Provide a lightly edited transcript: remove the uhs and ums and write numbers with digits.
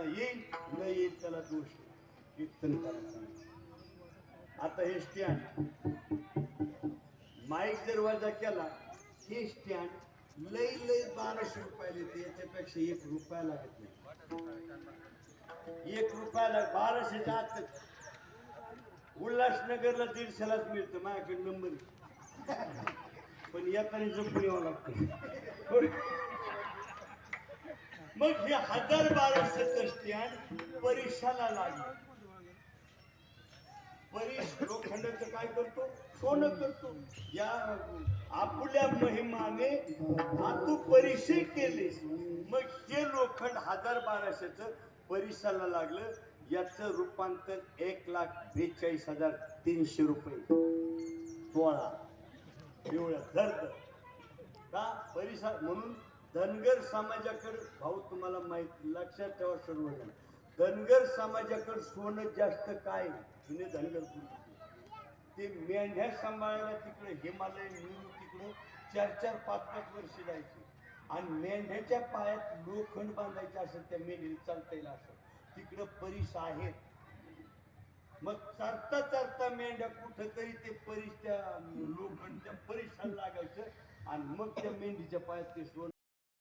येईल न येईल त्याला दोष कीर्तन करायचं. आता हे स्टँड माईक जर वजा केला, हे स्टँड लई लई 1200 रुपयाला येते, याच्यापेक्षा 1 रुपया लागत नाही. 1 रुपयाला 1200च्या आत. उल्हासनगरला 150लाच मिळतं, माझ्याकडे नंबर आहे. पण येताना जपून यावं लागतं. मग हे 1000-1200चं स्टँड परीक्षाला लागलं. परीश लोखंडाचं काय करतो? सोनं करतो. या आपल्या महिमाने तू परीक्षे केले. मग हे लोखंड 1000-1200चं परीक्षाला लागलं. याचं रूपांतर 1,42,300 रुपये. 16 एवढ्या धरत का परिसर. म्हणून धनगर समाजाकडे, भाऊ तुम्हाला माहिती लक्षात ठेवा सर्वजण, धनगर समाजाकडे सोनं जास्त काय जुने धनगर ते मेंढ्या सांभाळायला तिकडे हिमालय मिळून तिकडं 4-4, 5-5 वर्ष जायचे. आणि मेंढ्याच्या पायात लोखंड बांधायचं असं, त्या मेंढीला चालता येईल असं तिकडं परीस आहेत. मग चरता चरता मेंढ्या कुठंतरी ते परीस त्या लोखंड त्या परिसर लागायचं आणि मग त्या मेंढीच्या पायात ते सोनं